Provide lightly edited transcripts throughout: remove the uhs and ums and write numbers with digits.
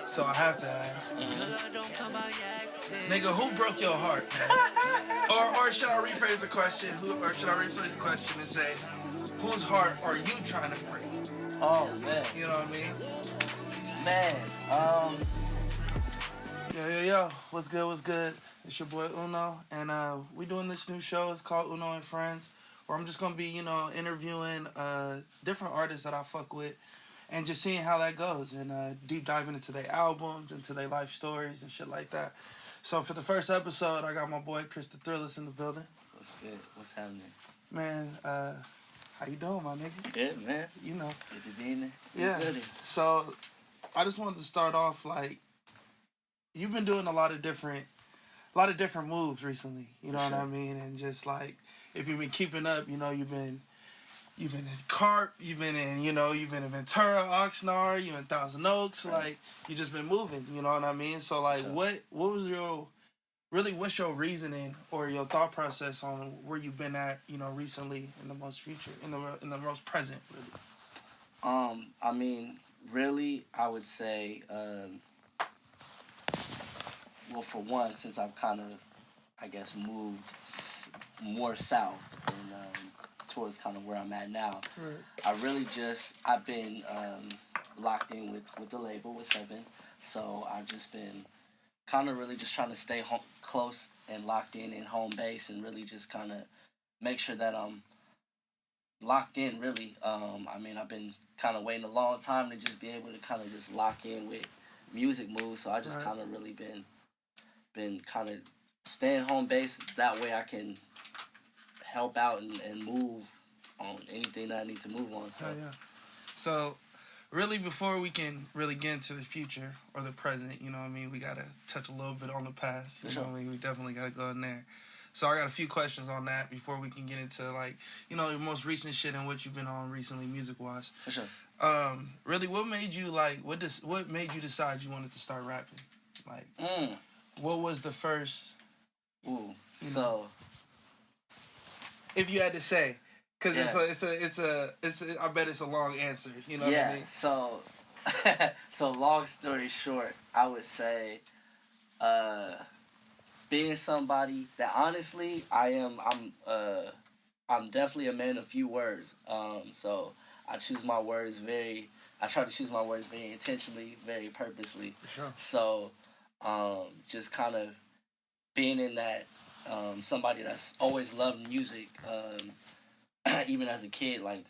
So I have to ask, nigga, who broke your heart, man? Or should I rephrase the question? And say, whose heart are you trying to break? Oh man, You know what I mean? man. Yo. What's good? What's good? It's your boy Uno, and we doing this new show. It's called Uno and Friends, where I'm just gonna be, interviewing different artists that I fuck with, and just seeing how that goes, and deep diving into their albums, into their life stories, and shit like that. So for the first episode, I got my boy Chris the Thrillist in the building. What's good? What's happening? Man, how you doing, my nigga? Good, man. You know. Good to be in there. Yeah. Good. So I just wanted to start off like, you've been doing a lot of different moves recently. You know what I mean? And just like, if you've been keeping up, you've been in Carp, you've been in Ventura, Oxnard, you in Thousand Oaks, Right. like you just been moving. You know what I mean? So like, what was what's your reasoning or your thought process on where you've been at, recently, in the most future, in the most present, really? I mean, really, I would say, well, for one, since I've kind of, I guess, moved more south and towards kind of where I'm at now, Right. I've been locked in with the label with Seven, so I've just been kind of really just trying to stay close and locked in home base, and really just kind of make sure that I'm locked in, really. I mean, I've been kind of waiting a long time to just be able to kind of just lock in with music moves, so I just kind of really been kind of staying home base. That way I can help out and move on anything that I need to move on. So, yeah. So, really, before we can really get into the future or the present, you know what I mean, we got to touch a little bit on the past. You know what I mean? We definitely got to go in there. So I got a few questions on that before we can get into, like, your most recent shit and what you've been on recently music-wise. For sure. Really, what made you, like, what made you decide you wanted to start rapping? Like, what was the first... if you had to say, because I bet it's a long answer. You know what I mean? So, so long story short, I would say, being somebody that honestly I'm definitely a man of few words. So I try to choose my words very intentionally, very purposely. For sure. So, just kind of being in that. Somebody that's always loved music, even as a kid, like,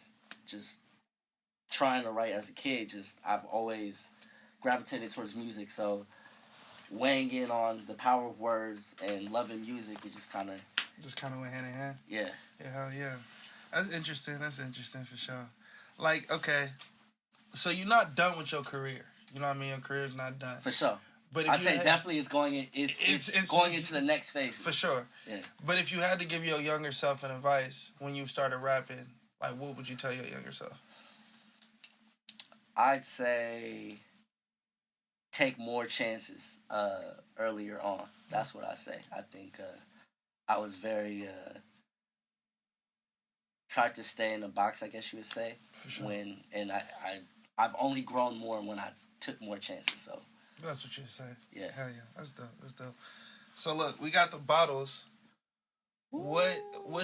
just trying to write as a kid, I've always gravitated towards music, so weighing in on the power of words and loving music, it just kind of went hand in hand? Yeah. Yeah, hell yeah. That's interesting for sure. Like, okay, so you're not done with your career, you know what I mean? Your career's not done. For sure. But I say definitely it's going into the next phase. For sure. Yeah. But if you had to give your younger self an advice when you started rapping, like, what would you tell your younger self? I'd say take more chances earlier on. That's what I say. I think I was very tried to stay in the box, I guess you would say. For sure. I've only grown more when I took more chances. So. That's what you're saying. Yeah. Hell yeah. That's dope. So look, we got the bottles. What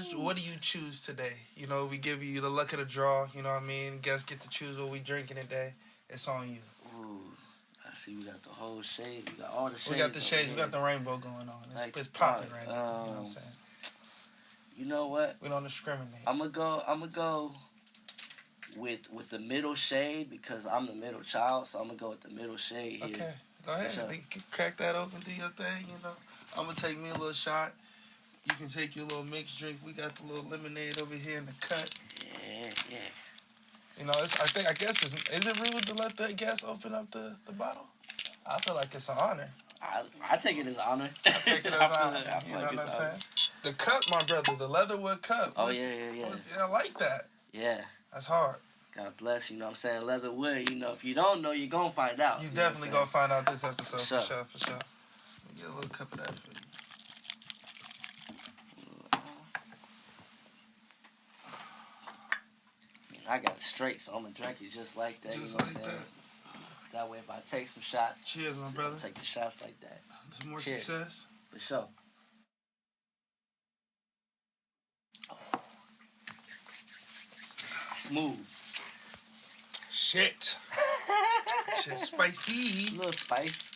do you choose today? We give you the luck of the draw, you know what I mean? Guests get to choose what we drinking today. It's on you. Ooh. I see we got the whole shade. We got all the shades. We got the shades. We got the rainbow going on. It's popping right now. You know what I'm saying? You know what? We don't discriminate. I'm gonna go with the middle shade, because I'm the middle child, so I'm gonna go with the middle shade here. Okay, go ahead. Sure. You can crack that open to your thing, I'm gonna take me a little shot. You can take your little mixed drink. We got the little lemonade over here in the cut. Yeah. I guess is it rude to let the guest open up the bottle? I feel like it's an honor. I take it as an honor. I take it as an honor. You know what I'm saying? The cup, my brother, the leatherwood cup. Oh, yeah. I like that. Yeah. That's hard. God bless, you know what I'm saying? Leatherwood, if you don't know, you're going to find out. You definitely going to find out this episode, for sure. Let me get a little cup of that for you. I got it straight, so I'm going to drink it just like that. Just you know like what I'm saying? That way, if I take some shots, cheers, my brother. Take the shots like that. More Cheers. success. For sure. Smooth. Shit. Shit spicy. A little spice.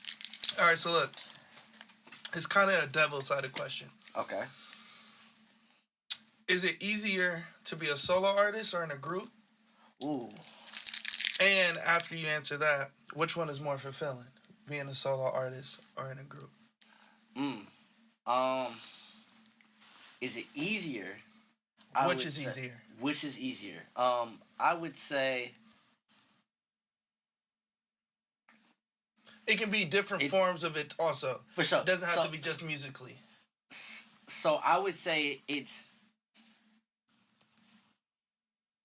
All right, so look. It's kind of a devil-sided question. Okay. Is it easier to be a solo artist or in a group? Ooh. And after you answer that, which one is more fulfilling? Being a solo artist or in a group? Is it easier? Which is easier? Which is easier? I would say it can be different forms of it also. For sure. It doesn't have to be just musically. So I would say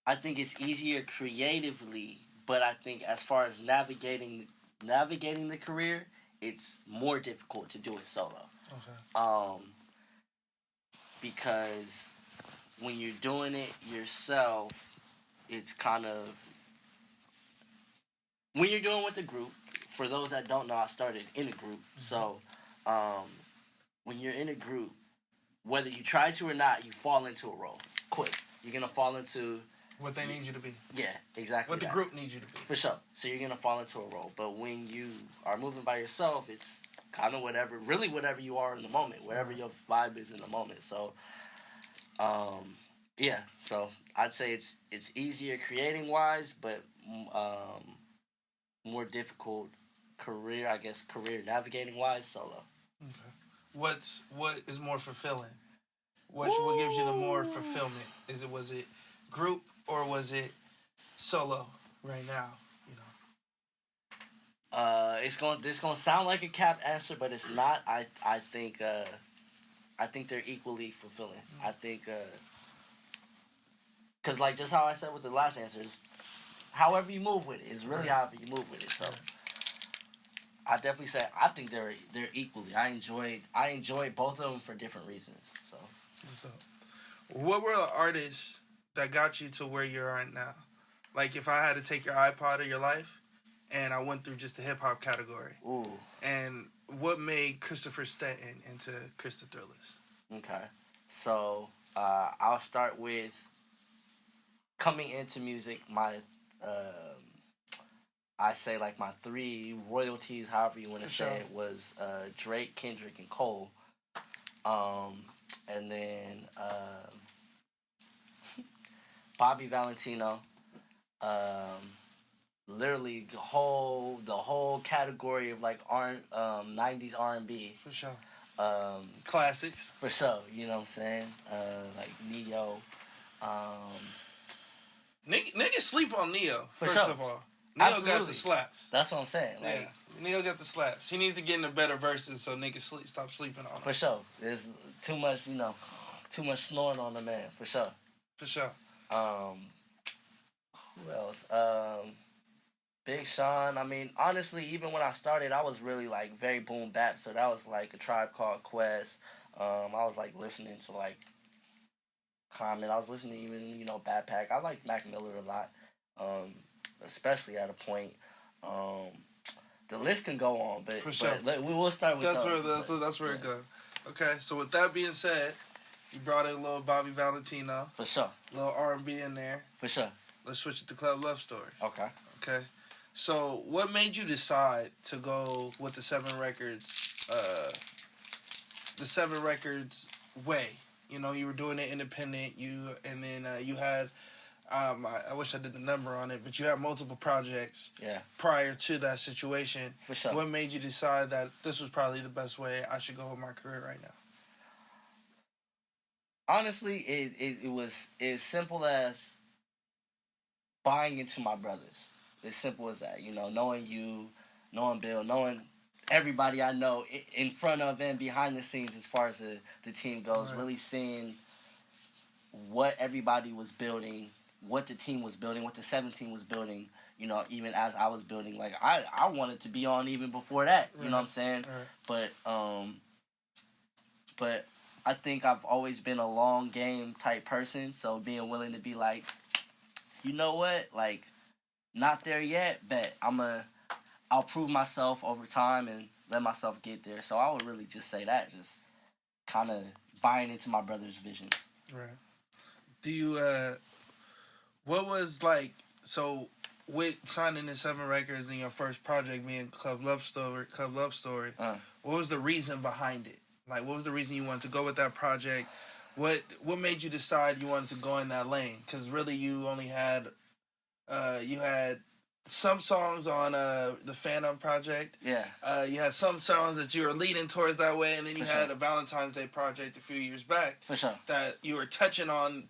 I think it's easier creatively, but I think as far as navigating the career, it's more difficult to do it solo. Okay. Because when you're doing it yourself, it's kind of when you're doing it with a group. For those that don't know, I started in a group. So when you're in a group, whether you try to or not, you fall into a role quick. You're gonna fall into what they need you to be. Yeah, exactly. What the group needs you to be. For sure. So you're gonna fall into a role. But when you are moving by yourself, it's kind of whatever you are in the moment, whatever your vibe is in the moment. So, yeah. So I'd say it's easier creating wise, but more difficult career navigating wise solo. Okay. What is more fulfilling? What gives you the more fulfillment? Was it group or was it solo right now? You know. This gonna sound like a cap answer, but it's not. I think they're equally fulfilling. I think because like just how I said with the last answers, however you move with it is really however you move with it. So I definitely say I think they're equally. I enjoy both of them for different reasons. So that's dope. What were the artists that got you to where you're at now? Like if I had to take your iPod of your life and I went through just the hip hop category. Ooh. And what made Christopher Stanton into Krista Thrillers? Okay. So I'll start with coming into music. My I say like my three royalties, however you want to say it, was Drake, Kendrick, and Cole. And then Bobby Valentino. Literally the whole category of like 90s R&B. For sure. Classics. For sure. You know what I'm saying? Like Neo. Niggas sleep on Neo, first of all. Neo Absolutely. got the slaps. That's what I'm saying. Like, yeah, Neo got the slaps. He needs to get into better verses so niggas stop sleeping on him. For sure. There's too much snoring on the man. For sure. For sure. Who else? Big Sean. I mean, honestly, even when I started, I was really like very boom bap. So that was like A Tribe Called Quest. I was like listening to like Common. I was listening to even Backpack. I like Mac Miller a lot. Especially at a point. The list can go on, but for sure. But we will start with that's where it goes. Okay, so with that being said, you brought in a little Bobby Valentino. For sure. A little R&B in there. For sure. Let's switch it to Club Love Story. Okay. Okay. So what made you decide to go with the 7 Records way? You know, you were doing it independent. You had, I wish I did the number on it, but you had multiple projects. Yeah. Prior to that situation. For sure. What made you decide that this was probably the best way I should go with my career right now? Honestly, it was as simple as buying into my brothers. As simple as that. Knowing you, knowing Bill, knowing everybody I know in front of and behind the scenes as far as the team goes. Right. Really seeing what everybody was building, what the team was building, what the 17 was building, even as I was building. Like, I wanted to be on even before that, you know what I'm saying? Right. But I think I've always been a long game type person, so being willing to be like, you know what, like, not there yet, but I'm I'll prove myself over time and let myself get there. So I would really just say that, just kind of buying into my brother's visions. Right. Do you what was like, so with signing the 7 records and your first project being Club Love Story, what was the reason behind it? Like, what was the reason you wanted to go with that project? What made you decide you wanted to go in that lane? Because really, you only had you had some songs on the Phantom project. Yeah. You had some songs that you were leading towards that way, and then you For had sure. a Valentine's Day project a few years back. For sure. That you were touching on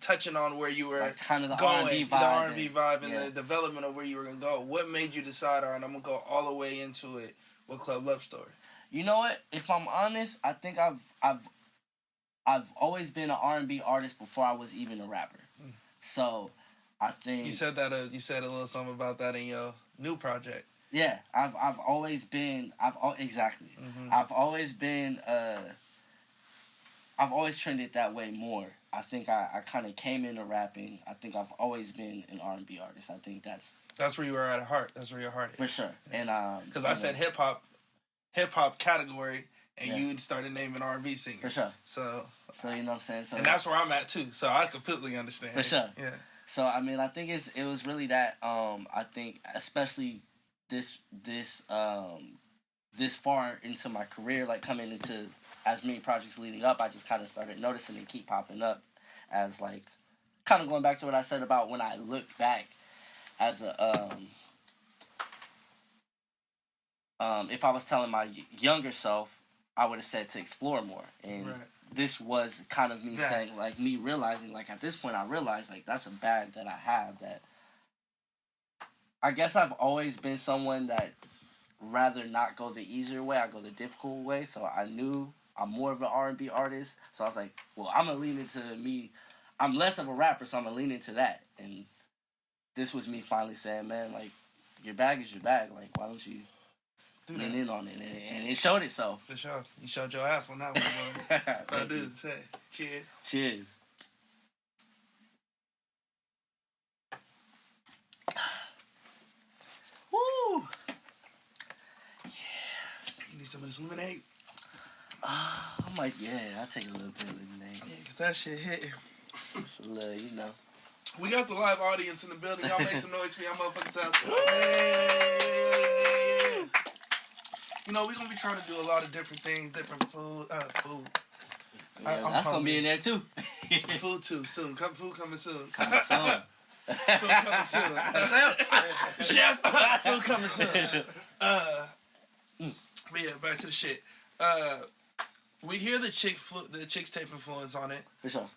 where you were Like kind of the going, R&B vibe. the R&B vibe, and yeah. the development of where you were gonna go. What made you decide, all right, I'm gonna go all the way into it with Club Love Story? You know what? If I'm honest, I think I've always been an R&B artist before I was even a rapper. So I think You said that you said a little something about that in your new project. yeah, I've always been exactly. Mm-hmm. I've always been I've always trended that way more. I think I kind of came into rapping. I think I've always been an R&B artist. I think that's where you were at heart. That's where your heart is. for sure. Yeah. And because I said hip hop category, and Yeah. you started naming R&B singers. For sure. So you know what I'm saying. So and that's where I'm at too. So I completely understand. For sure. Yeah. So I mean, I think it was really that. I think especially this far into my career, like coming into as many projects leading up, I just kind of started noticing it keep popping up as like kind of going back to what I said about when I look back as a if I was telling my younger self, I would have said to explore more. And Right. this was kind of me Yeah. saying, like, me realizing, like, at this point I realized, like, that's a bag that I have that I guess I've always been someone that rather not go the easier way, I go the difficult way. So I knew I'm more of an R&B artist. So I was like, well, I'm going to lean into me. I'm less of a rapper, so I'm going to lean into that. And this was me finally saying, man, like, your bag is your bag. Like, why don't you lean in on it? And it showed itself. For sure. You showed your ass on that one, boy. I do. Say, cheers. Cheers. Woo! You need some of this lemonade? I'm like, yeah, I'll take a little bit of lemonade. Yeah, because that shit hit. It's a little, you know. We got the live audience in the building. Y'all make some noise for y'all motherfuckers out there. Hey! You know, we're going to be trying to do a lot of different things, different food. Yeah, that's going to be in there, too. Food, too, soon. Food coming soon. Coming soon. Food coming soon. Chef, food coming soon. But yeah, back to the shit. We hear the Chicks Tape influence on it. For sure.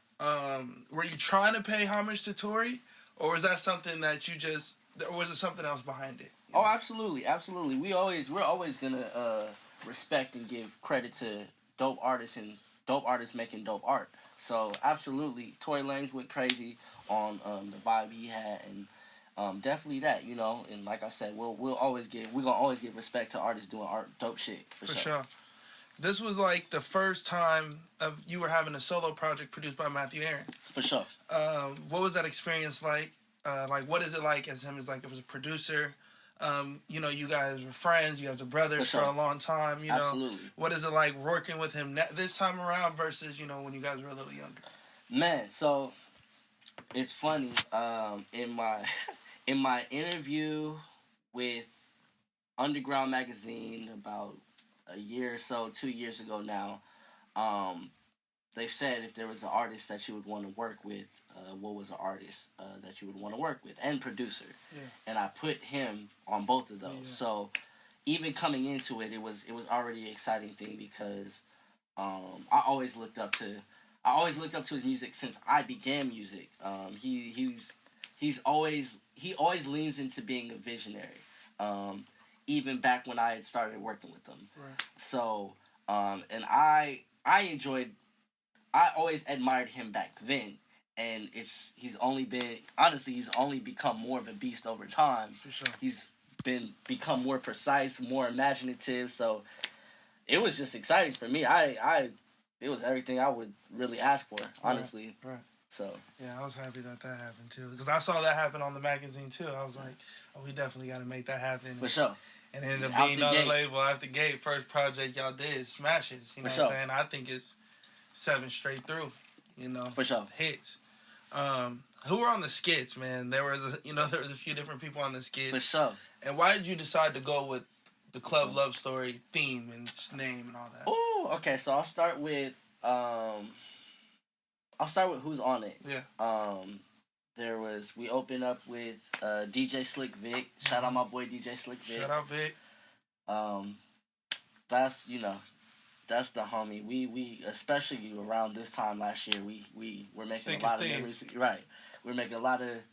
Were you trying to pay homage to Tory, or was that something that you just, or was it something else behind it? Oh, absolutely, absolutely. We're always gonna respect and give credit to dope artists and dope artists making dope art. So absolutely, Tory Lanez went crazy on the vibe he had, and definitely that, you know. And like I said, we're gonna always give respect to artists doing dope shit for sure. This was like the first time of you were having a solo project produced by Matthew Aaron. For sure. What was that experience like? Like, what is it like as him as like as a producer? You know, you guys were friends. You guys were brothers for a long time. You know, absolutely. What is it like working with him this time around versus, you know, when you guys were a little younger? Man, so it's funny. In my interview with Underground Magazine about a year or so, 2 years ago now, they said if there was an artist that you would want to work with, what was an artist that you would want to work with, and producer. Yeah. And I put him on both of those. Yeah. So even coming into it, it was already an exciting thing because I always looked up to his music since I began music. He always leans into being a visionary. Even back when I had started working with them. Right. So, and I always admired him back then, and he's only become more of a beast over time. For sure. He's become more precise, more imaginative, so it was just exciting for me. It was everything I would really ask for, honestly. Right. So yeah, I was happy that happened too, because I saw that happen on the magazine too. I was like, oh, we definitely got to make that happen. For sure. And ended up Out being the on the gate. label out the gate. First project y'all did, smashes. You know For what sure. I'm saying? I think it's 7 straight through. You know, For sure. hits. Who were on the skits, man? There was a few different people on the skits. For sure. And why did you decide to go with the Club Love Story theme and name and all that? Ooh, okay. So I'll start with who's on it. Yeah. We opened up with DJ Slick Vic. Shout out my boy DJ Slick Vic. Shout out Vic. That's that's the homie. We especially around this time last year, we were making a lot of memories. Right, we're making a lot of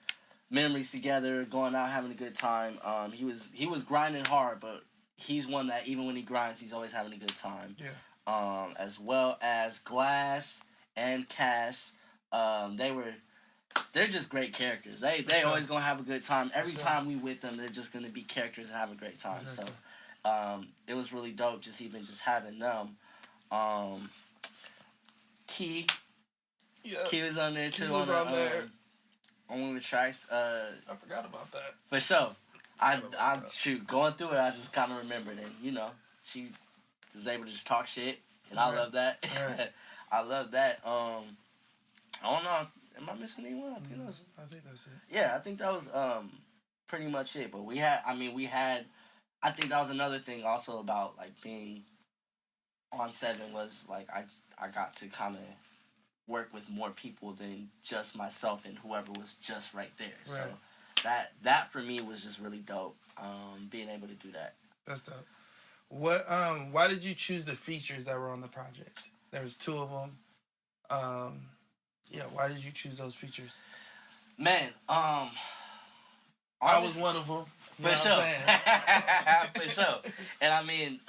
memories together, going out having a good time. He was grinding hard, but he's one that even when he grinds, he's always having a good time. Yeah. As well as Glass and Cass, they're just great characters. They always gonna have a good time. Every time we with them, they're just gonna be characters and have a great time. Exactly. So it was really dope just having them. Key was on there too. Key was on there. On one of the tracks. I forgot about that. For sure. I going through it, I just kind of remembered, and she was able to just talk shit, and I love that. Right. I love that. I don't know. Am I missing anyone? I think that's it. Yeah, I think that was pretty much it. But I think that was another thing also about like being on 7 was like I got to kind of work with more people than just myself and whoever was just right there. Right. So that for me was just really dope. Being able to do that. That's dope. What? Why did you choose the features that were on the project? There was 2 of them. Yeah. Why did you choose those features? Man, I was one of them. For sure. For sure. And I mean,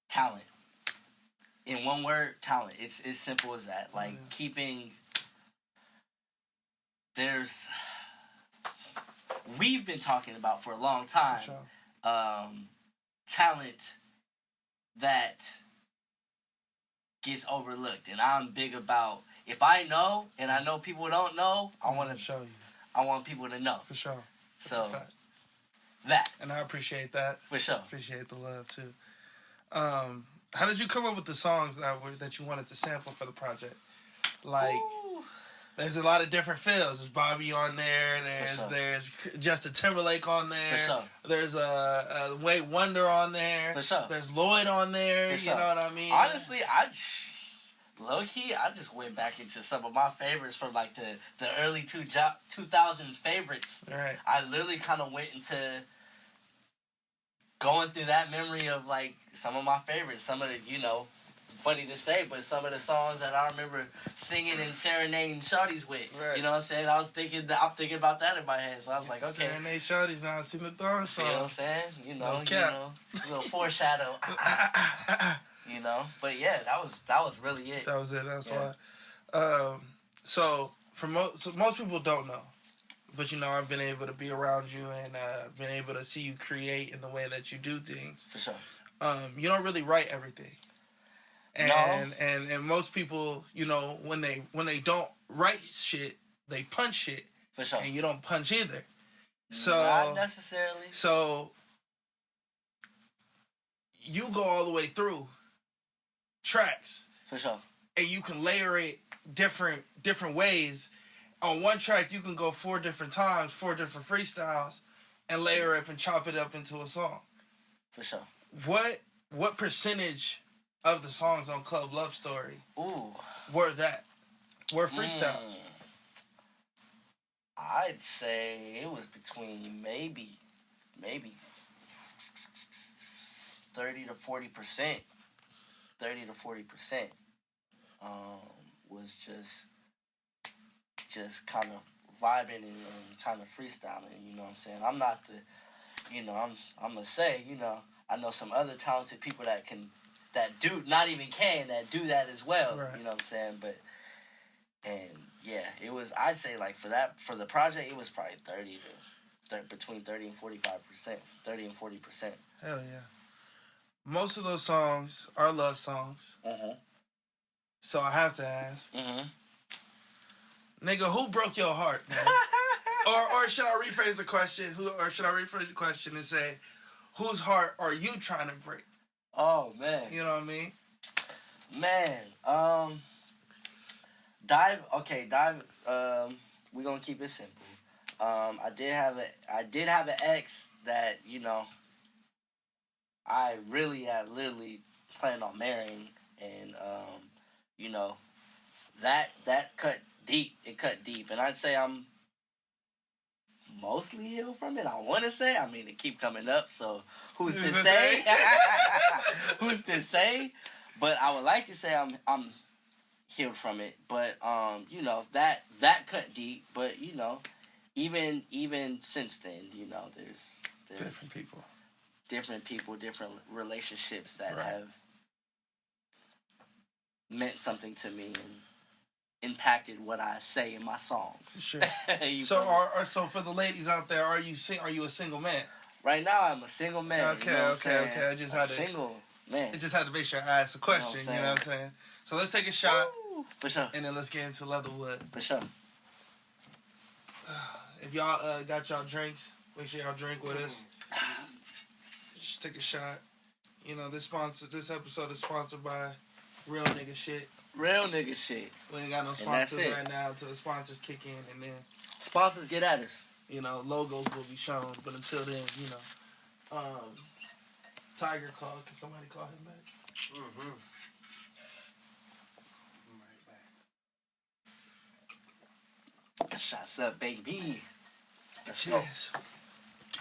talent. In one word, talent. It's as simple as that. Like we've been talking about for a long time, For sure. Talent that gets overlooked. And I'm big about, if I know and I know people don't know, I want to show you. I want people to know. For sure. That's So a fact. That. And I appreciate that. For sure. Appreciate the love too. How did you come up with the songs that you wanted to sample for the project? Like, there's a lot of different feels. There's Bobby on there. There's Justin Timberlake on there. For sure. There's Wade Wonder on there. For sure. There's Lloyd on there. For sure. You know what I mean? Honestly, low-key, I just went back into some of my favorites from like the early 2000s favorites. Right. I literally kind of went into going through that memory of like some of my favorites. Some of the, funny to say, but some of the songs that I remember singing and serenading shawties with. Right. You know what I'm saying? I'm thinking about that in my head. So I was like, okay. Serenade shawties, now I seen the thong song. You know what I'm saying? No cap. A little foreshadow. But yeah, that was really it. That was it. That's why. So most people don't know, but I've been able to be around you and been able to see you create in the way that you do things. For sure. You don't really write everything, and most people, when they don't write shit, they punch shit. For sure. And you don't punch either. So not necessarily. So you go all the way through tracks. For sure. And you can layer it different ways. On one track, you can go 4 different times, 4 different freestyles, and layer it and chop it up into a song. For sure. What percentage of the songs on Club Love Story were freestyles? I'd say it was between maybe 30 to 40%. 30 to 40% was just kind of vibing and kind of freestyling. You know what I'm saying? I'm not I'm gonna say, I know some other talented people that do that as well. Right. You know what I'm saying? It was, I'd say like for the project, it was probably between 30 and 45%, 30 and 40%. Hell yeah. Most of those songs are love songs. Mm-hmm. So I have to ask. Mm-hmm. Nigga, who broke your heart, man? or should I rephrase the question? Or should I rephrase the question and say, whose heart are you trying to break? Oh man. You know what I mean? Man, we're gonna keep it simple. I did have an ex that, you know, I really had literally planned on marrying, and you know, that cut deep. It cut deep, and I'd say I'm mostly healed from it. I want to say. I mean, it keep coming up, so who's to say? Who's to say? But I would like to say I'm healed from it. But you know, that cut deep. But you know, even since then, you know, there's different people, different relationships that have meant something to me and impacted what I say in my songs. Sure. So for the ladies out there, are you a single man? Right now, I'm a single man. Okay, you know okay. I just had single man. I just had to make sure I asked a question. You know what I'm saying? So let's take a shot. Woo, for sure. And then let's get into Leatherwood. For sure. If y'all got y'all drinks, make sure y'all drink with us. Just take a shot. You know, this episode is sponsored by Real Nigga Shit. Real nigga shit. We ain't got no sponsors right now until the sponsors kick in, and then sponsors get at us. You know, logos will be shown, but until then, you know, Tiger called. Can somebody call him back? Mm-hmm. Right back. Shots up, baby. Cheers.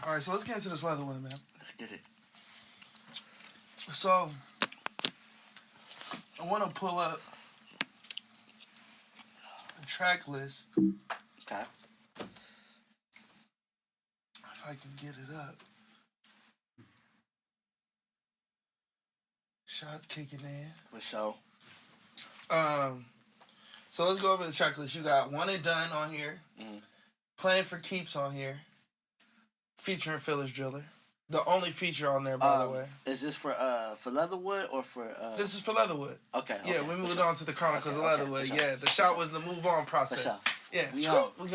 All right, so let's get into this Leatherwood, man. Let's get it. So, I want to pull up the track list. Okay. If I can get it up. Shots kicking in. For sure. So let's go over the track list. You got One and Done on here. Mm-hmm. Playing for Keeps on here. Featuring Phyllis Driller. The only feature on there, by the way. Is this for Leatherwood or for? This is for Leatherwood. Okay. Yeah, we moved on to the Chronicles of Leatherwood. Sure. Yeah, the shot was the move on process. For sure. Yeah, we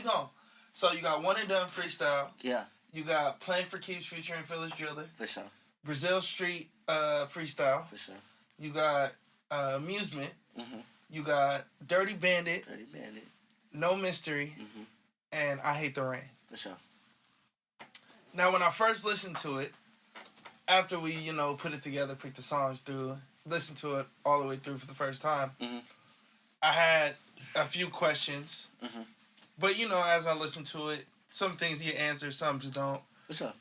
gone. So you got One and Done freestyle. Yeah. You got Playing for Keeps featuring Phyllis Driller. For sure. Brazil Street freestyle. For sure. You got Amusement. Mm-hmm. You got Dirty Bandit. Dirty Bandit. No Mystery. Mm-hmm. And I Hate the Rain. For sure. Now, when I first listened to it, after we, you know, put it together, picked the songs through, listened to it all the way through for the first time, mm-hmm. I had a few questions. Mm-hmm. But, you know, as I listened to it, some things get answered, some just don't. For sure.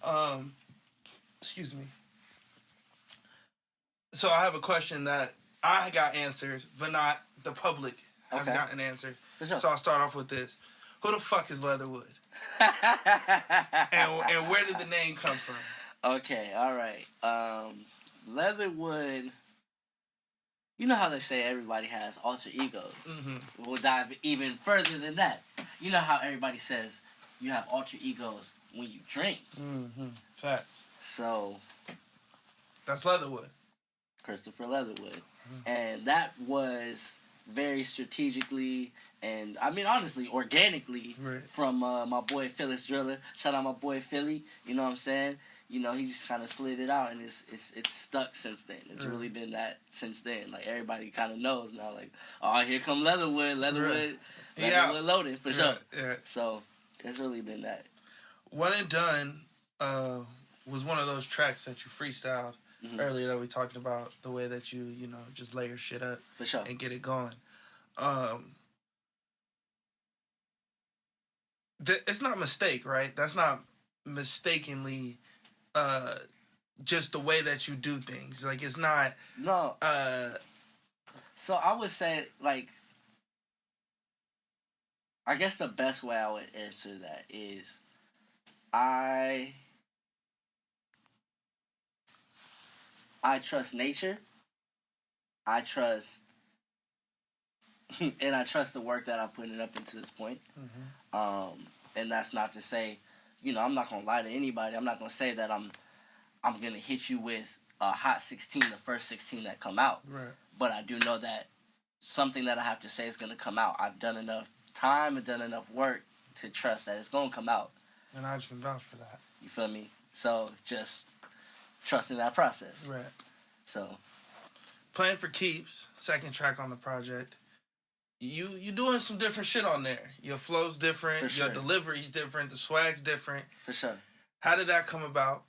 Excuse me. So I have a question that I got answered, but not the public has gotten answered. For sure. So I'll start off with this. Who the fuck is Leatherwood? and where did the name come from? Okay, all right. Leatherwood, you know how they say everybody has alter egos. Mm-hmm. We'll dive even further than that. You know how everybody says you have alter egos when you drink. Mm-hmm. Facts. So that's Leatherwood. Christopher Leatherwood. Mm-hmm. And that was very strategically and, I mean, honestly, organically from my boy Phyllis Driller. Shout out my boy Philly. You know what I'm saying? You know, he just kind of slid it out, and it's stuck since then. It's really been that since then. Like, everybody kind of knows now, like, oh, here come Leatherwood loaded, for sure. Yeah. So, it's really been that. One and Done was one of those tracks that you freestyled earlier that we talked about, the way that you know, just layer shit up for sure and get it going. It's not mistake, right? That's not mistakenly just the way that you do things. Like, it's not... No. So I would say, like... I guess the best way I would answer that is... I trust nature. I trust... and I trust the work that I'm putting up into this point. Mm-hmm. And that's not to say, you know, I'm not gonna lie to anybody. I'm not gonna say that I'm gonna hit you with a hot 16, the first 16 that come out. Right. But I do know that something that I have to say is gonna come out. I've done enough time and done enough work to trust that it's gonna come out. And I can vouch for that. You feel me? So just trusting that process. Right. So Playing for Keeps, second track on the project. You doing some different shit on there. Your flow's different. For sure. Your delivery's different. The swag's different. For sure. How did that come about?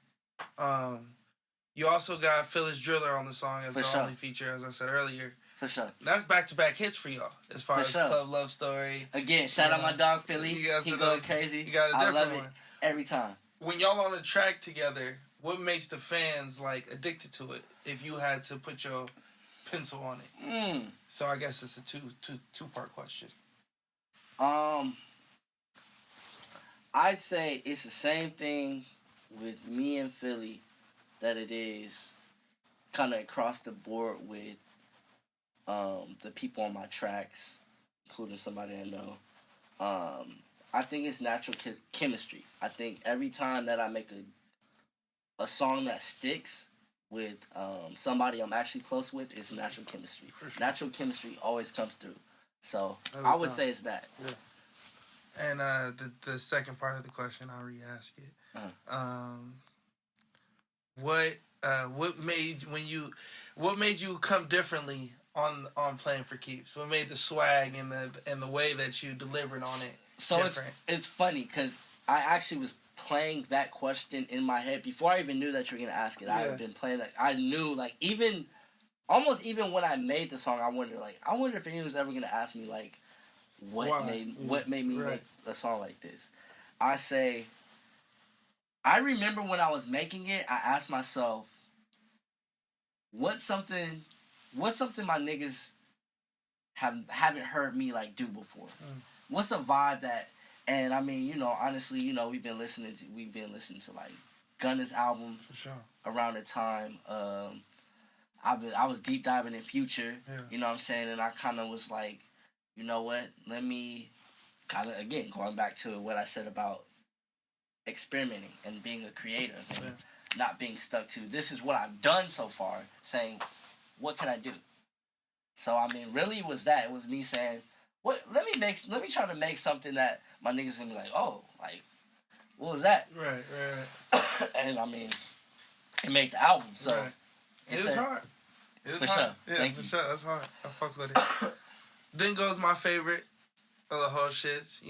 You also got Phyllis Driller on the song as For the sure. only feature, as I said earlier. For sure. That's back-to-back hits for y'all, as far For as sure. Club Love Story. Again, shout out my dog Philly. You got He to going the- crazy. You got a I different love it one. every time. When y'all on a track together, what makes the fans like addicted to it? If you had to put your pencil on it. So I guess it's a two-part question. I'd say it's the same thing with me and Philly that it is kind of across the board with the people on my tracks, including somebody I know. I think it's natural chemistry. I think every time that I make a song that sticks with somebody I'm actually close with, it's natural chemistry. For sure. Natural chemistry always comes through. So Every I would time. say it's that. Yeah. And the second part of the question, I'll re-ask it. What made you come differently on Playing for Keeps? What made the swag and the way that you delivered on it So different? it's funny because I actually was playing that question in my head before I even knew that you were gonna ask it. I had been playing that. I knew almost even when I made the song, I wonder if anyone was ever gonna ask me like what made me make a song like this. I remember when I was making it, I asked myself, what's something my niggas haven't heard me like do before? What's a vibe that? And I mean, honestly, we've been listening to like Gunna's albums For sure. around the time. I was deep diving in Future. Yeah. You know what I'm saying? And I kind of was like, you know what? Let me kind of, again, going back to what I said about experimenting and being a creative and not being stuck to this is what I've done so far, saying, what can I do? So, I mean, really it was that. It was me saying, let me try to make something that my niggas gonna be like, oh, like, what was that? Right. And I mean, it made the album, so. Right. It is hard. It is For hard. sure. Yeah, Thank for you. sure. That's hard. I fuck with it. Then goes my favorite of the whole shits.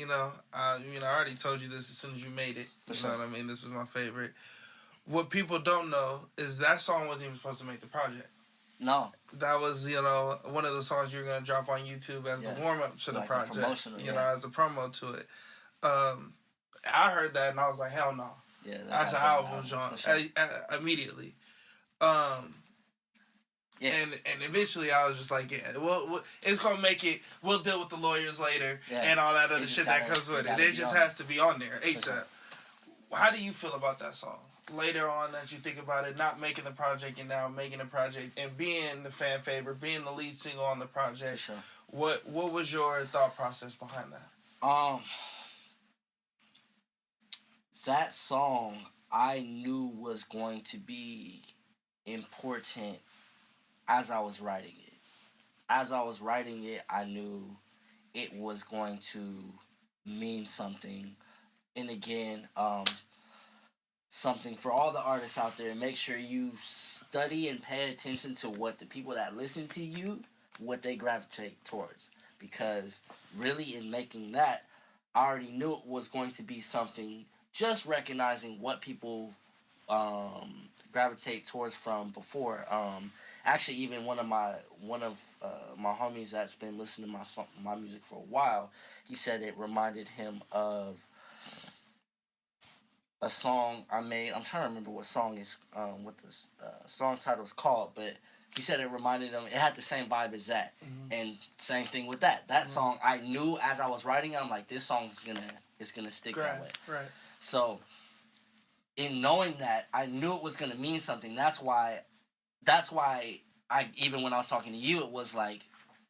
I already told you this as soon as you made it. For You sure. know what I mean? This was my favorite. What people don't know is that song wasn't even supposed to make the project. No. That was, one of the songs you were going to drop on YouTube as the warm-up to the Like a project. promotional, As the promo to it. I heard that and I was like, hell no. Yeah, That's an album, John. For sure. Immediately. Yeah. And eventually I was just like, yeah, well, it's going to make it, we'll deal with the lawyers later and all that other shit that comes with it. It just has to be on there, ASAP. Sure. How do you feel about that song? Later on that you think about it, not making the project and now making the project and being the fan favorite, being the lead single on the project. For sure. What was your thought process behind that? That song I knew was going to be important as I was writing it. As I was writing it, I knew it was going to mean something. And again, something for all the artists out there, make sure you study and pay attention to what the people that listen to you, what they gravitate towards. Because really in making that, I already knew it was going to be something, just recognizing what people gravitate towards from before. Actually, even one of my homies that's been listening to my music for a while, he said it reminded him of a song I made. I'm trying to remember what song is, what the song title is called, but he said it reminded him. It had the same vibe as that, and same thing with that. That song, I knew as I was writing it, I'm like, this song's gonna stick that way. Right. So, in knowing that, I knew it was gonna mean something. That's why I, even when I was talking to you, it was like,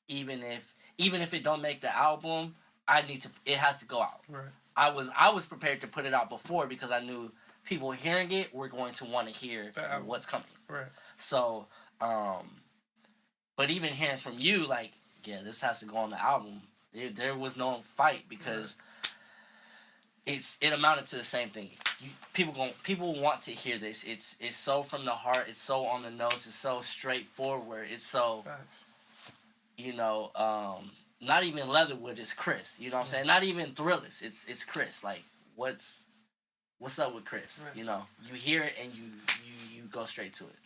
even if it don't make the album, it has to go out. Right. I was prepared to put it out before because I knew people hearing it were going to want to hear what's coming. Right. So, but even hearing from you, like, yeah, this has to go on the album. There was no fight because it amounted to the same thing. People want to hear this. It's so from the heart. It's so on the nose. It's so straightforward. It's so, Facts. Not even Leatherwood. It's Chris. You know what I'm saying? Not even Thrillist. It's Chris. Like what's up with Chris? Right. You hear it and you go straight to it.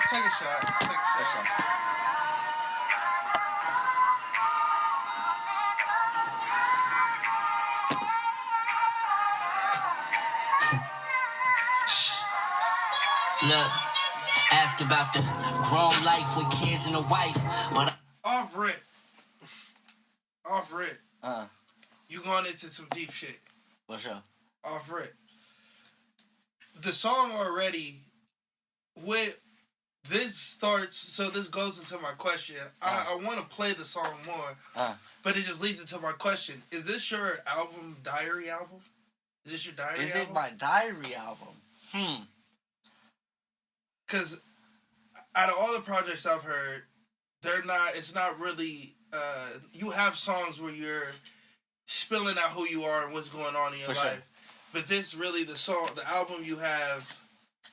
Take a shot. Take a shot. Look, ask about the grown life with kids and a wife, but Off rip. You going into some deep shit. For sure. Off rip. The song already with this starts, so this goes into my question. I want to play the song more, but it just leads into my question. Is this your diary album? Is this your diary album? Is it my diary album? Because out of all the projects I've heard, it's not really, you have songs where you're spilling out who you are and what's going on in your life. Sure. But this really, the album you have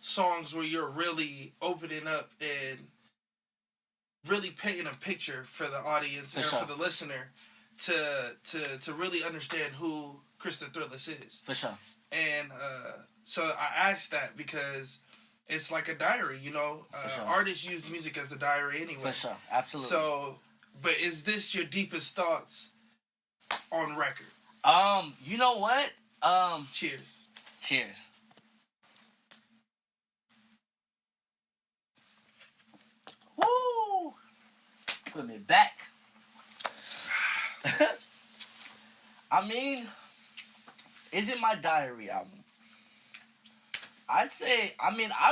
songs where you're really opening up and really painting a picture for the audience and for the listener to really understand who Chris the Thrillist is. For sure. And so I asked that because it's like a diary, sure. Artists use music as a diary anyway. For sure, absolutely. So, but is this your deepest thoughts on record? You know what? Cheers. Cheers. Woo! Put me back. I mean, is it my diary album? I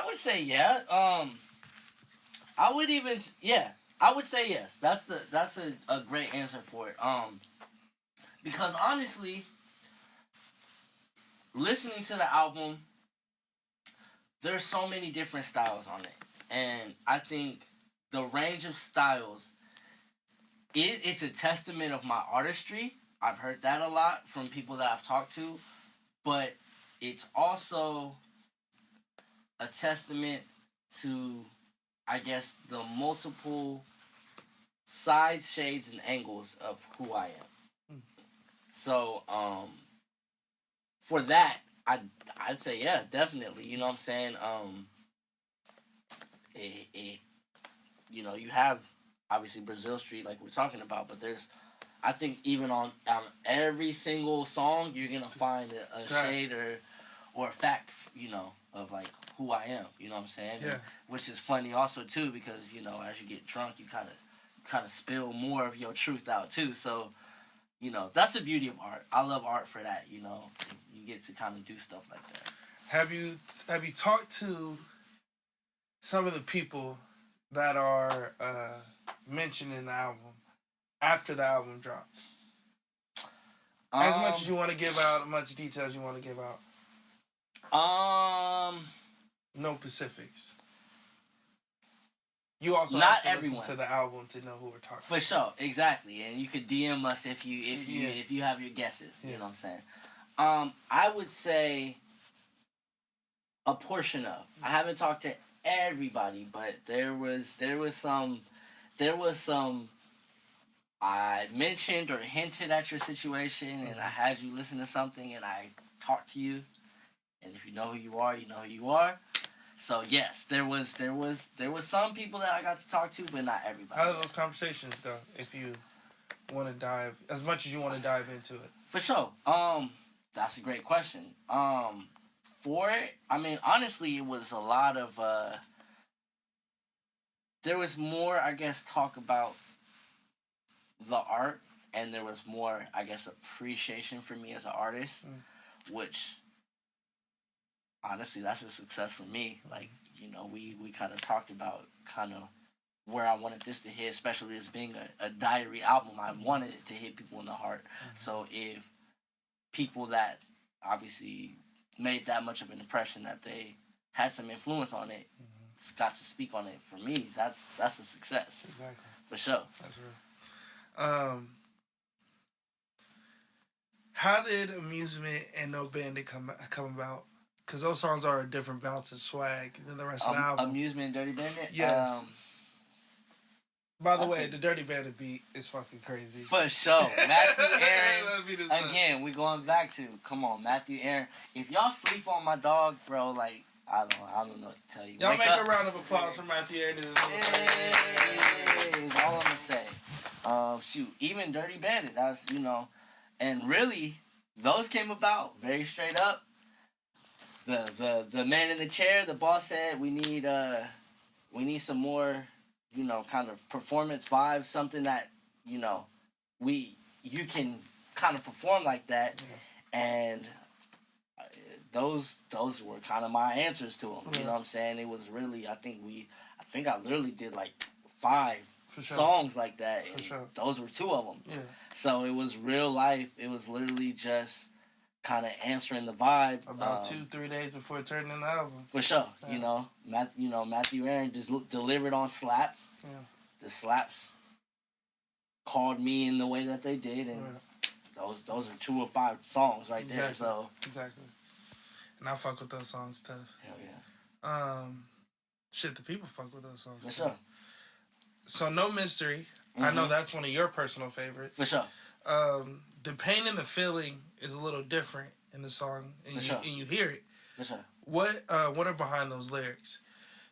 would say yeah. I would say yes. That's a great answer for it. Because honestly, listening to the album, there's so many different styles on it, and I think the range of styles, it's a testament of my artistry. I've heard that a lot from people that I've talked to, but it's also a testament to, I guess, the multiple sides, shades, and angles of who I am. So, for that, I'd say yeah, definitely. You know what I'm saying? You have obviously Brazil Street, like we're talking about, but there's, I think even on every single song, you're gonna find a shade or a fact, of like who I am. You know what I'm saying? Yeah. Which is funny also too, because as you get drunk, you kind of spill more of your truth out too. So, that's the beauty of art. I love art for that. You get to kind of do stuff like that. Have you talked to some of the people that are mentioned in the album after the album dropped? As much as you want to give out, as much details you want to give out. No specifics. You also not have to everyone. listen to the album to know who we're talking For about. sure, exactly. And you could DM us if you have your guesses. Yeah. You know what I'm saying? I would say a portion of. I haven't talked to everybody, but there was some. I mentioned or hinted at your situation, and I had you listen to something, and I talked to you. And if you know who you are, you know who you are. So yes, there was some people that I got to talk to, but not everybody. How do those conversations go? If you want to dive as much as you want to dive into it. For sure. That's a great question. For it, honestly, it was a lot of. There was more, I guess, talk about the art, and there was more, I guess, appreciation for me as an artist, which. Honestly, that's a success for me. Like, we kind of talked about kind of where I wanted this to hit, especially as being a diary album. I wanted it to hit people in the heart. So if people that obviously made that much of an impression that they had some influence on it, got to speak on it. For me, that's a success. Exactly. For sure. That's real. How did Amusement and No Bandit come about? Because those songs are a different bounce and swag than the rest of the album. Amusement and Dirty Bandit? Yes. By the way, the Dirty Bandit beat is fucking crazy. For sure. Matthew Aaron, again, we going back to, come on, Matthew Aaron. If y'all sleep on my dog, bro, like, I don't know what to tell you. Y'all make a round of applause for Matthew Aaron. Hey, is all I'm going to say. Shoot, even Dirty Bandit, that's, and really, those came about very straight up. The man in the chair, the boss said, we need some more, kind of performance vibes, something that, you can kind of perform like that. Yeah. And those were kind of my answers to them. Yeah. You know what I'm saying? It was really, I think I literally did like 5 songs like that. And those were 2 of them. Yeah. So it was real life. It was literally just kind of answering the vibe. About 2-3 days before it turned into the album. For sure. Yeah. Matthew Aaron just delivered on slaps. Yeah. The slaps called me in the way that they did, and those are 2 of 5 songs right there. So exactly. And I fuck with those songs tough. Hell yeah. The people fuck with those songs. For sure. So No Mystery. Mm-hmm. I know that's one of your personal favorites. For sure. The pain and the feeling is a little different in the song, and you hear it. For sure. What are behind those lyrics?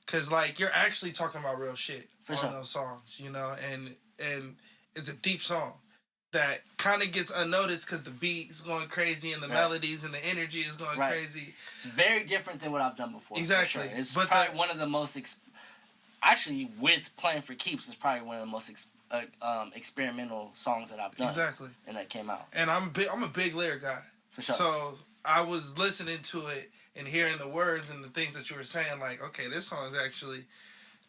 Because like you're actually talking about real shit on those songs, and it's a deep song that kind of gets unnoticed because the beat is going crazy and the melodies and the energy is going crazy. It's very different than what I've done before. Exactly. Sure. It's probably one of the most actually, with Playing for Keeps, it's probably one of the most experimental songs that I've done. Exactly. And that came out. And I'm a big lyric guy. For sure. So I was listening to it and hearing the words and the things that you were saying, like, okay, this song is actually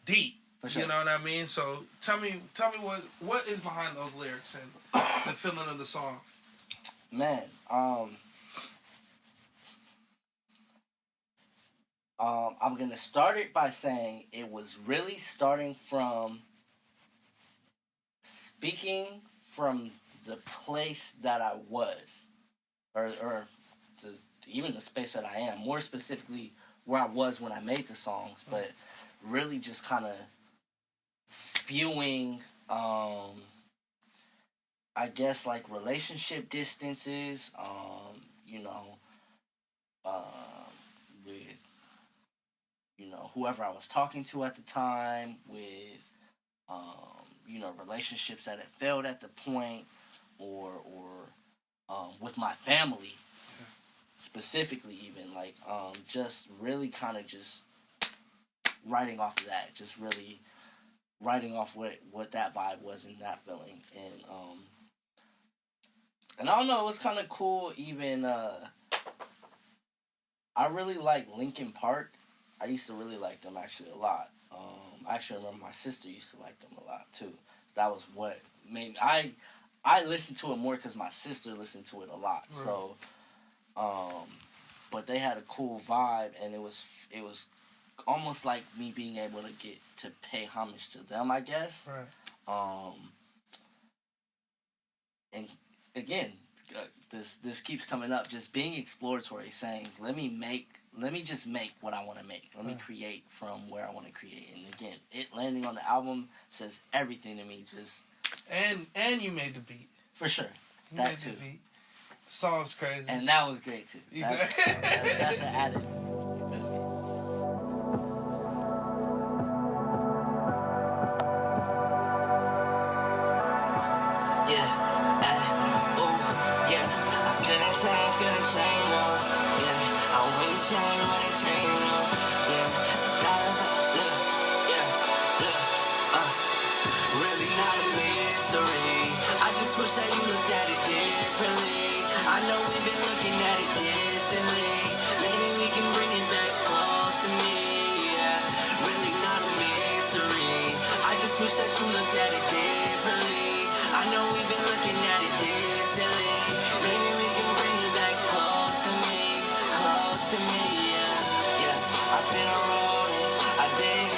deep. For sure. You know what I mean? So tell me what is behind those lyrics and the feeling of the song. Man, I'm gonna start it by saying it was really starting from speaking from the place that I was, or even the space that I am. More specifically, where I was when I made the songs, but really just kind of spewing, I guess, like relationship distances, with, whoever I was talking to at the time, with, relationships that had failed at the point, or with my family, specifically even, like, just really kind of just writing off of that, just really writing off what that vibe was and that feeling. And I don't know, it was kind of cool even, I really like Linkin Park. I used to really like them actually a lot. I actually remember my sister used to like them a lot too. So that was what made me, I listened to it more because my sister listened to it a lot. Right. So, but they had a cool vibe, and it was almost like me being able to get to pay homage to them, I guess. Right. And again, this keeps coming up, just being exploratory, saying, let me just make what I want to make. Let me create from where I want to create. And again, it landing on the album says everything to me. Just and you made the beat. For sure. You that made too. The beat. The song's crazy. And that was great too. That's an added. Wish that you looked at it differently. I know we've been looking at it distantly. Maybe we can bring it back close to me. Yeah, really not a mystery. I just wish that you looked at it differently. I know we've been looking at it distantly. Maybe we can bring it back close to me. Yeah. I've been on road, I've been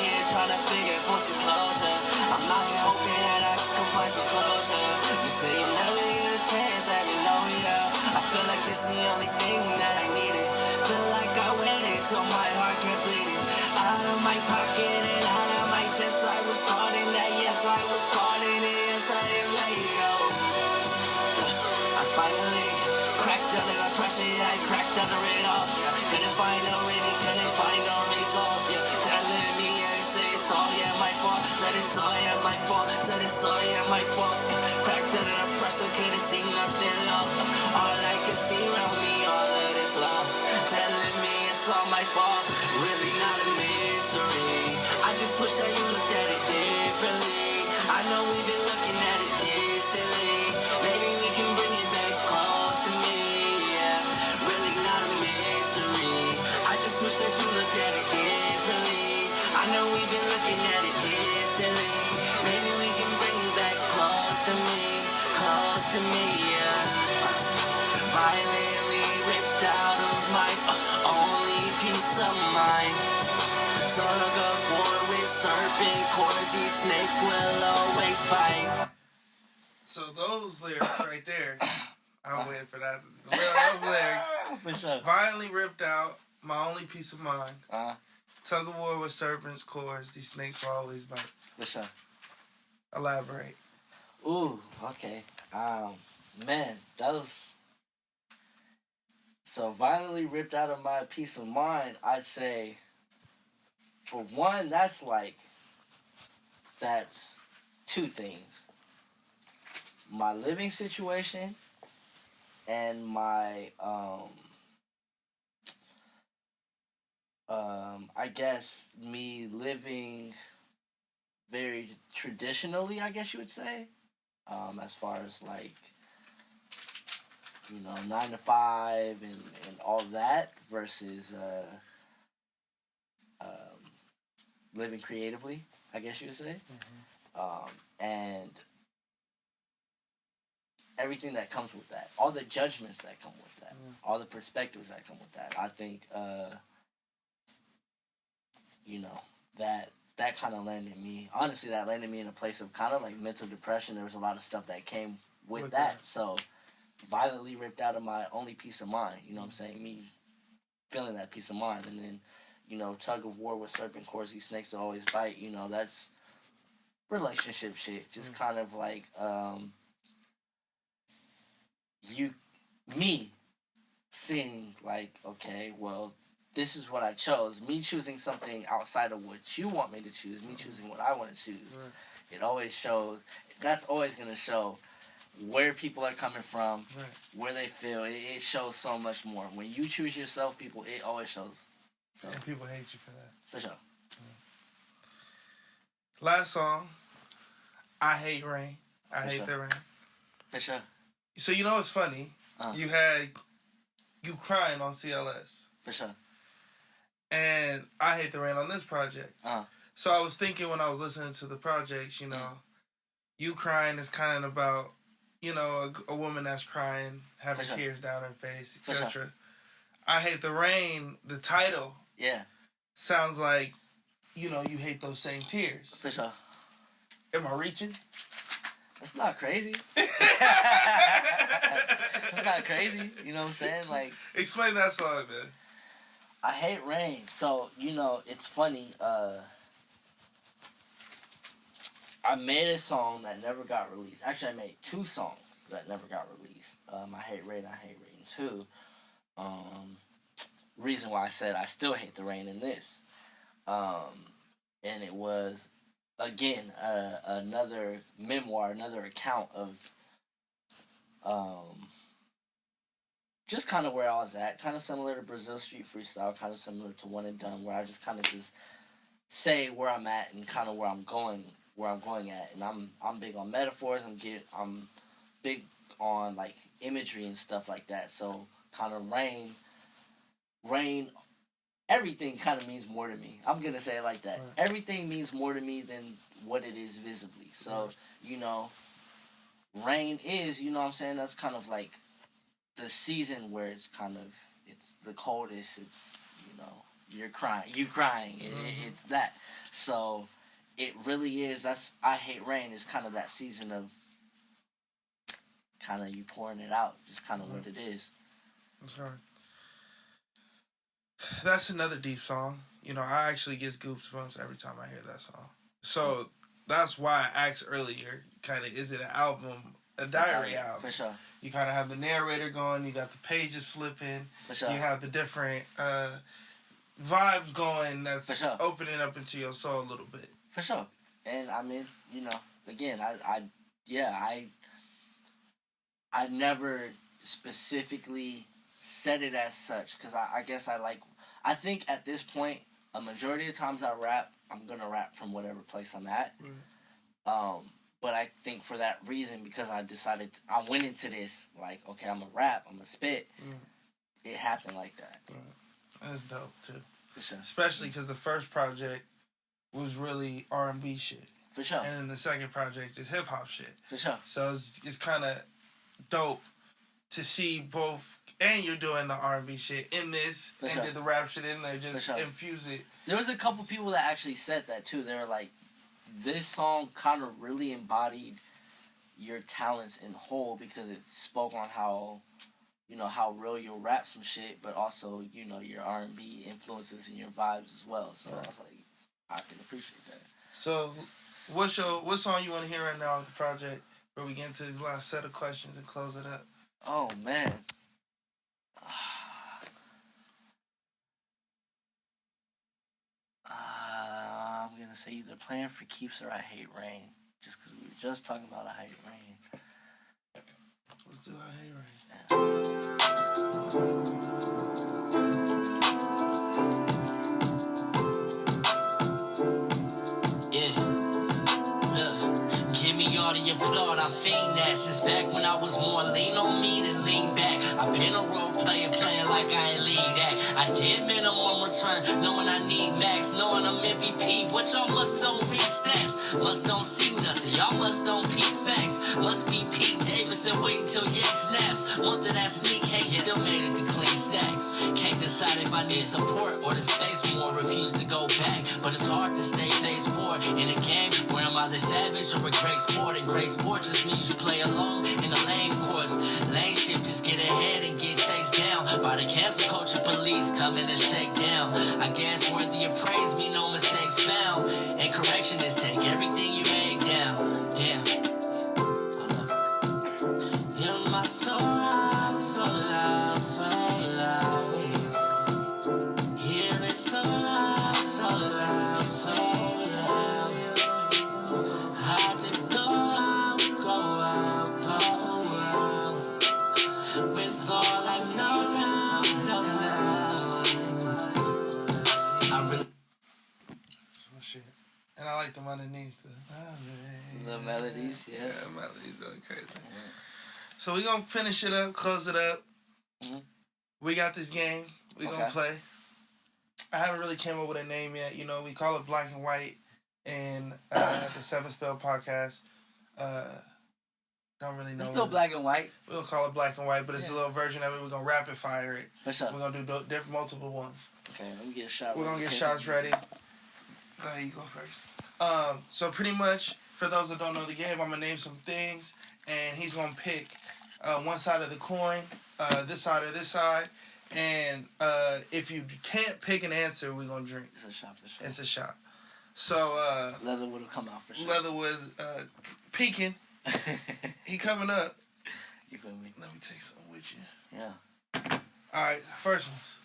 chance, let me know, yeah. I feel like this is the only thing that I needed. Feel like I went until my heart kept bleeding. Out of my pocket and out of my chest, I was caught in that, yes, I was caught in it, yes, I didn't let it go. I finally cracked under the pressure, yeah, I cracked under it all, yeah. Couldn't find no reading, couldn't find no resolve, yeah. Telling me, yeah, say it's all, yeah, my fault. Said it's all, yeah, my fault. Said it's all, yeah, my fault. Cracked under the pressure, couldn't see nothing, love. All I could see around me, all of this loss. Telling me it's all my fault, really not a mystery. I just wish that you looked at it differently. I know we've been looking at it distantly. Maybe we can bring it back close to me, yeah. Really not a mystery. I just wish that you looked at it differently. I know we've been looking at it distantly. Maybe we can bring it back close to me, yeah. Violently ripped out of my only peace of mind. Tug of war with serpent cords, these snakes will always bite. So those lyrics right there, I'm waiting for that. Those lyrics. For sure. Violently ripped out, my only peace of mind. Uh-huh. Tug of war with serpents, cords, these snakes will always bite. For sure. Elaborate. Ooh, okay. Man, that was... So, violently ripped out of my peace of mind, I'd say, for one, that's two things. My living situation and my, I guess, me living very traditionally, I guess you would say, as far as, 9 to 5 and all that versus living creatively, I guess you would say. Mm-hmm. And everything that comes with that. All the judgments that come with that. All the perspectives that come with that. I think, that kind of landed me, honestly, that landed me in a place of kind of like mental depression. There was a lot of stuff that came with that. So, violently ripped out of my only peace of mind, you know what I'm saying? Me feeling that peace of mind. And then, tug of war with serpent cords, these snakes will always bite, that's relationship shit. Just kind of like, me seeing like, okay, well, this is what I chose. Me choosing something outside of what you want me to choose. Me choosing what I want to choose. Right. It always shows. That's always going to show where people are coming from, right, where they feel. It shows so much more. When you choose yourself, people, it always shows. So. And people hate you for that. For sure. Last song, I Hate Rain. I For Hate sure. the Rain. For sure. So what's funny? You had You Crying on CLS. For sure. And I Hate the Rain on this project. So I was thinking when I was listening to the projects, You Crying is kind of about, a woman that's crying, having tears down her face, etc. Sure. I Hate the Rain, the title, sounds like, you hate those same tears. For sure. Am I reaching? It's not crazy. It's not crazy. You know what I'm saying? Like, explain that song, man. I Hate Rain. So, it's funny. I made a song that never got released. Actually, I made 2 songs that never got released. I Hate Rain, I Hate Rain 2. Reason why I said I still hate the rain in this. And it was, again, another memoir, another account of just kind of where I was at. Kind of similar to Brazil Street Freestyle, kind of similar to One and Done, where I just kind of just say where I'm at and kind of where I'm going at. And I'm big on metaphors. I'm big on like imagery and stuff like that. So kind of rain, everything kind of means more to me. I'm gonna say it like that. Right. Everything means more to me than what it is visibly. So, rain is, what I'm saying, that's kind of like the season where it's the coldest, it's, you crying, it's that. So, it really is, I Hate Rain is kind of that season of kind of you pouring it out, just kind of what it is. That's right. That's another deep song. You know, I actually get goosebumps every time I hear that song. So that's why I asked earlier, kind of, is it an album, a diary album? For sure. You kind of have the narrator going, you got the pages flipping, For sure. you have the different vibes going that's sure. opening up into your soul a little bit. For sure. And I mean, you know, again, I never specifically said it as such, because I guess I think at this point, a majority of times I rap, I'm going to rap from whatever place I'm at. But I think for that reason, because I went into this, like, okay, I'm going to rap, I'm going to spit, it happened like that. That's dope, too. For sure. Especially because the first project was really R&B shit. For sure. And then the second project is hip-hop shit. For sure. So it's kind of dope to see both, and you're doing the R&B shit in this, For and sure. did the rap shit in there, just sure. infuse it. There was a couple people that actually said that, too. They were like, this song kind of really embodied your talents in whole, because it spoke on how, you know, how real you'll rap some shit, but also, you know, your R&B influences and your vibes as well. So I was like, I can appreciate that. So, what song you want to hear right now with the project, where we get into this last set of questions and close it up? Oh, man. I'm going to say either Playing for Keeps or I Hate Rain, just because we were just talking about I Hate Rain. Let's do I Hate Rain. Yeah. Look, give me all the applaud. I fiend that since back when I was more lean on me than lean back. I've been a role player playing like I ain't lead that. I did minimum return, knowing I need max, knowing I'm MVP. What y'all must don't read stats, must don't see nothing. Y'all must don't peep facts. Must be Pete Davis and wait until Ye snaps. Want that sneak hate, still made it to clean stacks. Can't decide if I need support or the space more. Refuse to go back, but it's hard to stay phase forward in a game where I'm either savage or a great sport. And great sport just means you play along in a lane course. Lane shift is get ahead and get chased down by the cancel culture police coming to shake down. I guess worthy of praise me no mistakes found, and correction is take everything you make down. Damn. Hear my soul out, so loud, so loud. Hear it so loud, so loud, so loud. Hard to go out, go out, go out. With all I know now. I really. Oh, shit. And I like them underneath. The melodies, yeah. Yeah, melodies going crazy. So we gonna finish it up, close it up. We got this game. We gonna play. I haven't really came up with a name yet. You know, we call it Black and White in the Seven Spell podcast. Don't really know. It's still Black and White. We'll call it Black and White, but it's a little version of it. We're gonna rapid fire it. For sure. We're gonna do different, multiple ones. Okay, let me get a shot. We're gonna get shots ready. Go ahead, you go first. So pretty much, for those that don't know the game, I'm gonna name some things, and he's gonna pick one side of the coin, this side or this side, and if you can't pick an answer, we're gonna drink. It's a shot for sure. It's a shot. So Leather would have come out for sure. Leather was peeking. He coming up. You feel me? Let me take something with you. Yeah. All right, first ones.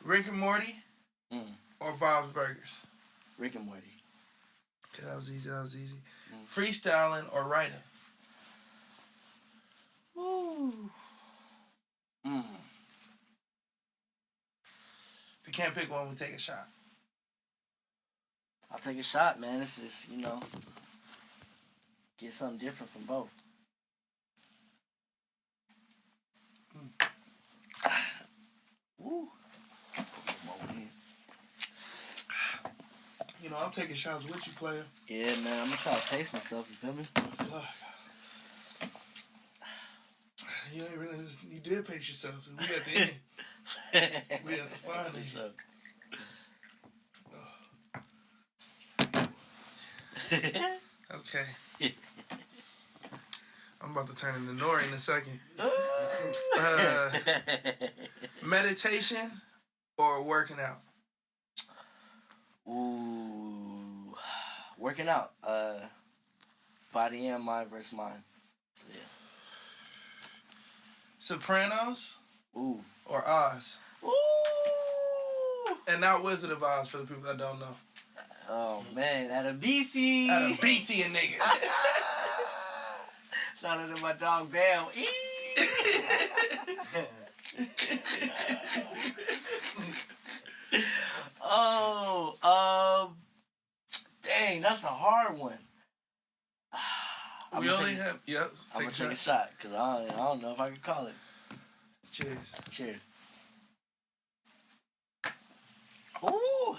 Rick and Morty or Bob's Burgers? Rick and Morty. Okay, that was easy. Freestyling or writing? Woo. If you can't pick one, we take a shot. I'll take a shot, man. This is, you know, get something different from both. Woo. You know, I'm taking shots with you, player. Yeah, man. I'm gonna try to pace myself. You feel me? You ain't really. You did pace yourself. We at the end. We at the final. Okay. I'm about to turn into Nori in a second. Meditation or working out? Ooh, working out. Body and mind versus mind. So yeah. Sopranos Ooh. or Oz? Ooh. And not Wizard of Oz for the people that don't know. Oh man, that a BC. That a BC and nigga. Shout out to my dog Bell. Dang, that's a hard one. We only have, I'm gonna take a shot because I don't know if I can call it. Cheers. Cheers. Ooh.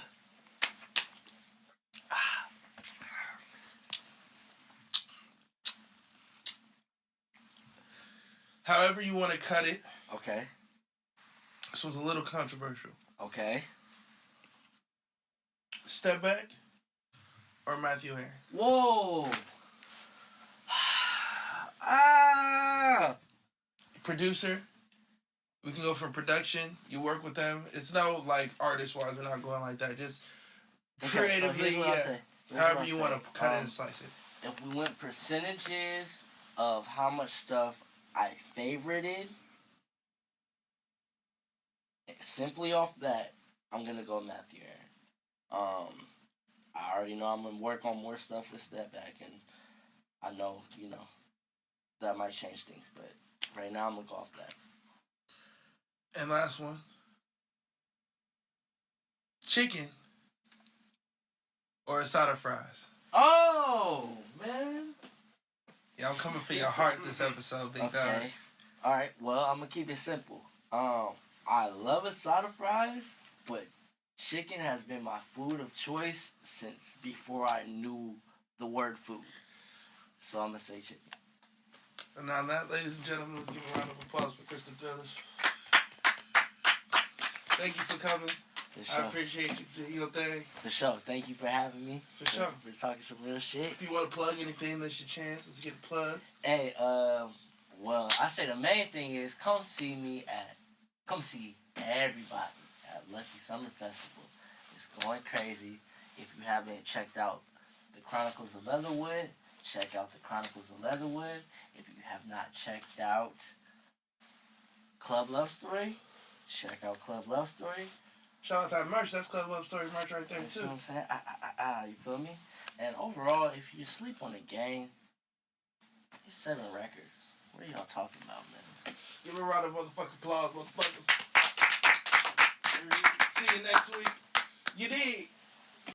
However you want to cut it. Okay. This was a little controversial. Okay. Step Back or Matthew Herring? Whoa. Producer. We can go for production. You work with them. It's no like artist wise. We're not going like that. Just creatively, so however you want to cut it and slice it. If we went percentages of how much stuff I favorited, simply off that, I'm gonna go Matthew Herring. I already know I'm gonna work on more stuff with Step Back, and I know that might change things, but right now I'm gonna go off that. And last one. Chicken or a side of fries? Oh, man. Yeah, I'm coming for your heart this episode, big dog. Okay. All right, well, I'm going to keep it simple. I love asada fries, but chicken has been my food of choice since before I knew the word food. So I'm going to say chicken. And on that, ladies and gentlemen, let's give a round of applause for Kristen Thrillers. Thank you for coming. For sure. I appreciate you for doing your thing. For sure. Thank you for having me. For sure. For talking some real shit. If you want to plug anything, that's your chance. Let's get plugs. Hey, well, I say the main thing is come see everybody at Lucky Summer Festival. It's going crazy. If you haven't checked out the Chronicles of Leatherwood, check out the Chronicles of Leatherwood. If you have not checked out Club Love Story, check out Club Love Story. Shout out to that merch. That's Club Love Story merch right there, too. You know what I'm saying? You feel me? And overall, if you sleep on the game, it's 7 records. What are y'all talking about, man? Give a round of motherfucking applause, motherfuckers. See you next week. You dig?